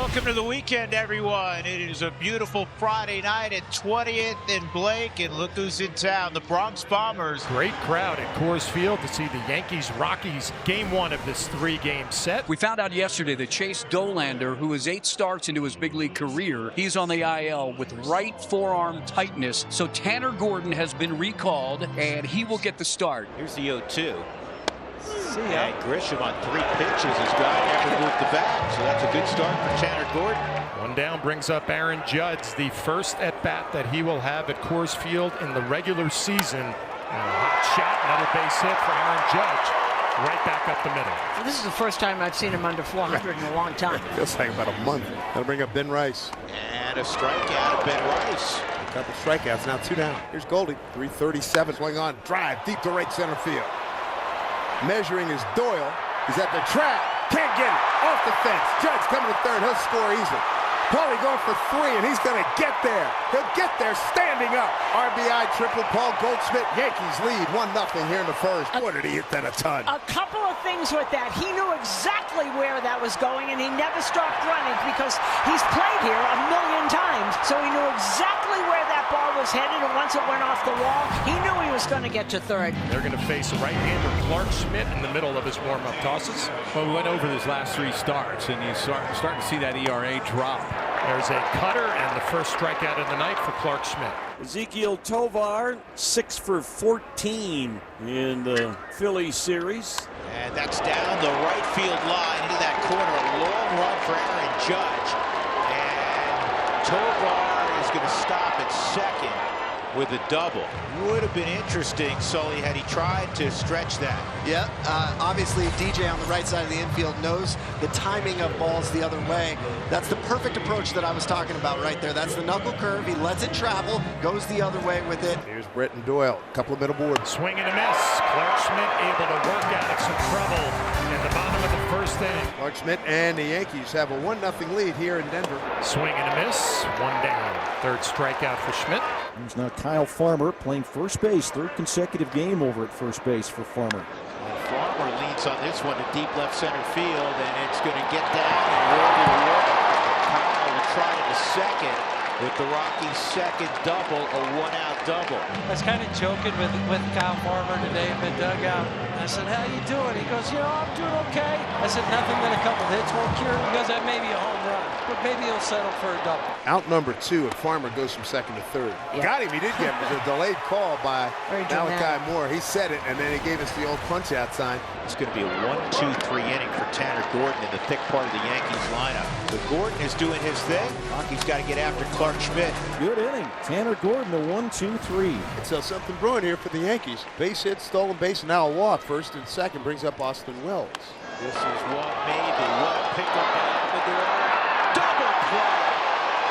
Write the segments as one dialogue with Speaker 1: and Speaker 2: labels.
Speaker 1: Welcome to the weekend, everyone. It is a beautiful Friday night at 20th and Blake, and look who's in town, the Bronx Bombers.
Speaker 2: Great crowd at Coors Field to see the Yankees Rockies game one of this three-game set.
Speaker 3: We found out yesterday that Chase Dolander, who is 8 starts into his big league career, he's on the IL with right forearm tightness. So Tanner Gordon has been recalled, and he will get the start.
Speaker 1: Here's the 0-2. And Grisham on 3 pitches. His guy never moved the bat, so that's a good start for Tanner Gordon.
Speaker 2: One down brings up Aaron Judge, the first at-bat that he will have at Coors Field in the regular season. And a hot shot, another base hit for Aaron Judge. Right back up the middle.
Speaker 4: Well, this is the first time I've seen him under 400 in a long time.
Speaker 5: Feels like about a month. That'll bring up Ben Rice.
Speaker 1: And a strikeout of Ben Rice.
Speaker 5: A couple strikeouts, now 2 down. Here's Goldie, 337, swing on, drive deep to right center field. Measuring is Doyle. He's at the track. Can't get it. Off the fence. Judge coming to third. He'll score easily. Paulie going for 3, and he's going to get there. He'll get there standing up. RBI triple. Paul Goldschmidt. Yankees lead 1-0 here in the first. What did he hit that a ton?
Speaker 4: A couple of things with that. He knew exactly where that was going, and he never stopped running because he's played here a million times. So he knew exactly where that ball was headed, and once it went off the wall, he knew he was going to get to third.
Speaker 2: They're going to face a right-hander, Clark Schmidt, in the middle of his warm-up tosses.
Speaker 6: Well, we went over his last 3 starts, and you're starting to see that ERA drop.
Speaker 2: There's a cutter and the first strikeout of the night for Clark Schmidt.
Speaker 7: Ezequiel Tovar, 6 for 14 in the Philly series.
Speaker 1: And that's down the right field line into that corner. A long run for Aaron Judge. And Tovar is going to stop at second with a double. Would have been interesting, Sully, had he tried to stretch that.
Speaker 8: Yeah, obviously DJ on the right side of the infield knows the timing of balls the other way. That's the perfect approach that I was talking about right there. That's the knuckle curve. He lets it travel, goes the other way with it.
Speaker 5: Here's Britton Doyle, a couple of middle boards.
Speaker 2: Swing and a miss. Clark Schmidt able to work out of some trouble in the bottom of the first inning.
Speaker 5: Clark Schmidt and the Yankees have a 1-0 lead here in Denver.
Speaker 2: Swing and a miss. 1 down. Third strikeout for Schmidt.
Speaker 9: There's now Kyle Farmer playing first base. 3rd consecutive game over at first base for Farmer.
Speaker 1: Farmer leads on this one to deep left center field, and it's going to get down and roll to the wall. Kyle will try to second with the Rockies' second double, a 1-out double.
Speaker 10: I was kind of joking with Kyle Farmer today in the dugout. I said, "How you doing?" He goes, "I'm doing okay." I said, "Nothing that a couple hits won't cure." He goes, "That may be a home run, but maybe he'll settle for a double."
Speaker 5: Out number 2, and Farmer goes from second to third.
Speaker 4: Yeah.
Speaker 5: Got him. He did get him. It was a delayed call by Malachi Moore. He said it, and then he gave us the old punch-out sign.
Speaker 1: It's going to be a 1-2-3 inning for Tanner Gordon in the thick part of the Yankees lineup. But Gordon is doing his thing. Rockies got to get after Clark Schmidt.
Speaker 9: Good inning. Tanner Gordon, a 1-2-3.
Speaker 5: So something brewing here for the Yankees. Base hit, stolen base, and now a walk. First and second brings up Austin Wells.
Speaker 1: This is one maybe. What a pickup by Amador. Double play.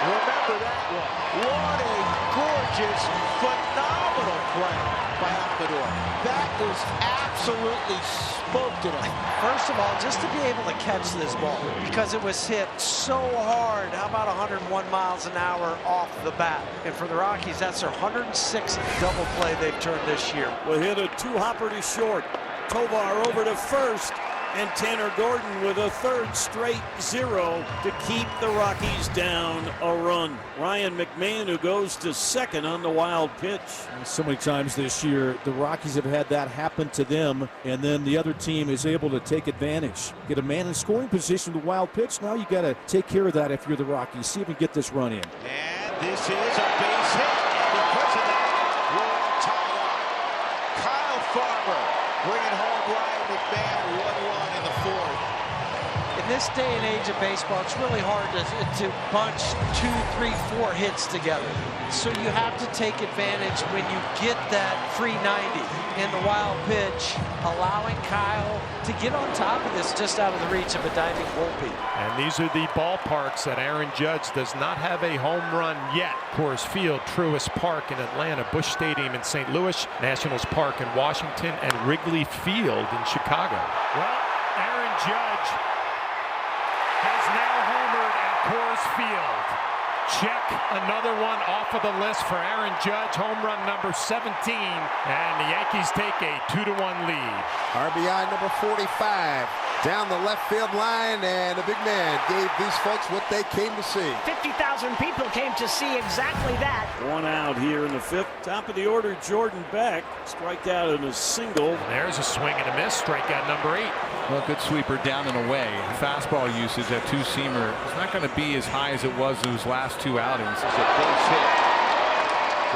Speaker 1: Remember that one. What a gorgeous, phenomenal play by Amador. That was absolutely smoked it up.
Speaker 10: First of all, just to be able to catch this ball because it was hit so hard. How about 101 miles an hour off the bat? And for the Rockies, that's their 106th double play they've turned this year.
Speaker 7: Will hit a 2-hopper to short. Tovar over to first, and Tanner Gordon with a 3rd straight 0 to keep the Rockies down a run. Ryan McMahon, who goes to second on the wild pitch.
Speaker 9: So many times this year, the Rockies have had that happen to them, and then the other team is able to take advantage. Get a man in scoring position with a wild pitch. Now you got to take care of that if you're the Rockies. See if you can get this run in.
Speaker 1: And this is a base hit. And because of that, we're all tied up. Kyle Farmer bringing home Ryan McMahon, 1-1 in the 4th.
Speaker 10: In this day and age of baseball, it's really hard to bunch 2, 3, 4 hits together. So you have to take advantage when you get that free 90 in the wild pitch, allowing Kyle to get on top of this just out of the reach of a diving Volpe.
Speaker 2: And these are the ballparks that Aaron Judge does not have a home run yet. Coors Field, Truist Park in Atlanta, Busch Stadium in St. Louis, Nationals Park in Washington, and Wrigley Field in Chicago. Well, Aaron Judge has now homered at Coors Field. Check another one off of the list for Aaron Judge, home run number 17, and the Yankees take a 2-1 lead.
Speaker 5: RBI number 45. Down the left field line, and the big man gave these folks what they came to see.
Speaker 4: 50,000 people came to see exactly that.
Speaker 7: One out here in the fifth. Top of the order, Jordan Beck. Strike out in a single.
Speaker 2: And there's a swing and a miss. Strikeout number 8.
Speaker 6: Well, good sweeper down and away. Fastball usage at two-seamer is not going to be as high as it was those last 2 outings.
Speaker 1: It's a base hit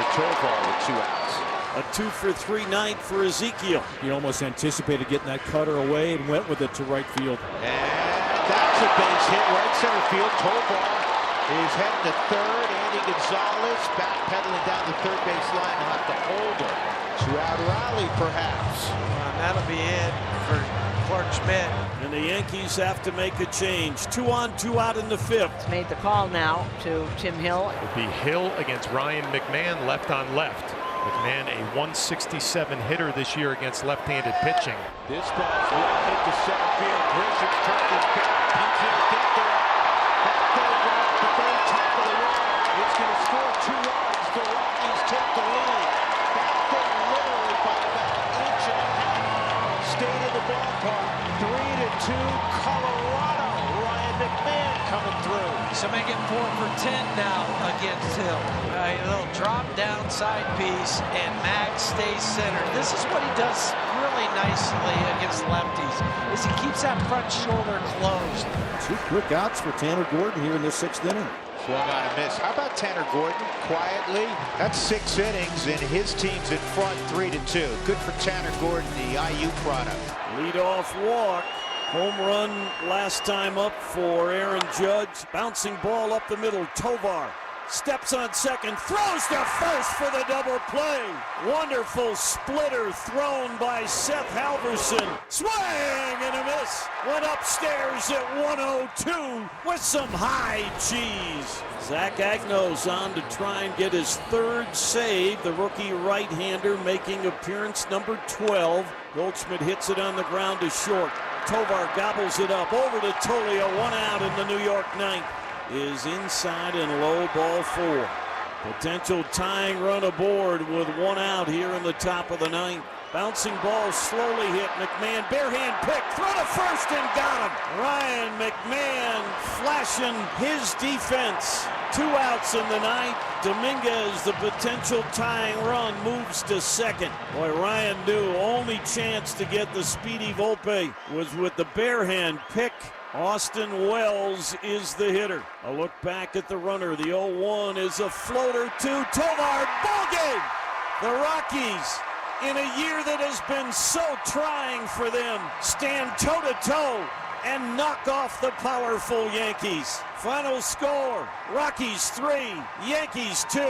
Speaker 1: for Tovar with 2 outs.
Speaker 7: A 2-for-3 night for Ezekiel.
Speaker 9: He almost anticipated getting that cutter away and went with it to right field.
Speaker 1: And that's a base hit right center field. Tovar is heading to third. Andy Gonzalez backpedaling down the third base line. He'll have to hold her. 2-out rally, perhaps.
Speaker 10: That'll be it for Clark Schmidt.
Speaker 7: And the Yankees have to make a change. 2 on, 2 out in the fifth.
Speaker 4: Made the call now to Tim Hill.
Speaker 2: It'll be Hill against Ryan McMahon, left on left. McMahon, a 167 hitter this year against left-handed pitching.
Speaker 1: This ball's hit to center field. Grisham turned his back. PJ get there. That goes right at the very top of the wall. It's going to score 2 runs. The Rockies take the lead. That thing literally by about an inch and a half. Stayed in the ballpark. 3-2 Colorado. Ryan McMahon coming through.
Speaker 10: So make it 4 for 10 now against Hill. A little drop down side piece, and Max stays centered. This is what he does really nicely against lefties, is he keeps that front shoulder closed.
Speaker 9: 2 quick outs for Tanner Gordon here in the 6th inning.
Speaker 1: Swung on a miss. How about Tanner Gordon quietly? That's 6 innings, and his team's in front 3-2. Good for Tanner Gordon, the IU product.
Speaker 7: Leadoff walk. Home run last time up for Aaron Judge. Bouncing ball up the middle. Tovar steps on second, throws to first for the double play. Wonderful splitter thrown by Seth Halverson. Swing and a miss. Went upstairs at 102 with some high cheese. Zach Agnos on to try and get his 3rd save. The rookie right-hander making appearance number 12. Goldschmidt hits it on the ground to short. Tovar gobbles it up over to Tolio. 1 out in the New York ninth. Is inside and low, ball 4. Potential tying run aboard with 1 out here in the top of the ninth. Bouncing ball slowly hit. McMahon barehand pick, throw to first and got him. Ryan McMahon flashing his defense. 2 outs in the ninth. Dominguez, the potential tying run, moves to second. Boy, Ryan knew only chance to get the speedy Volpe was with the barehand pick. Austin Wells is the hitter. A look back at the runner. The 0-1 is a floater to Tovar. Ball game! The Rockies, in a year that has been so trying for them, stand toe-to-toe and knock off the powerful Yankees. Final score, Rockies 3, Yankees 2.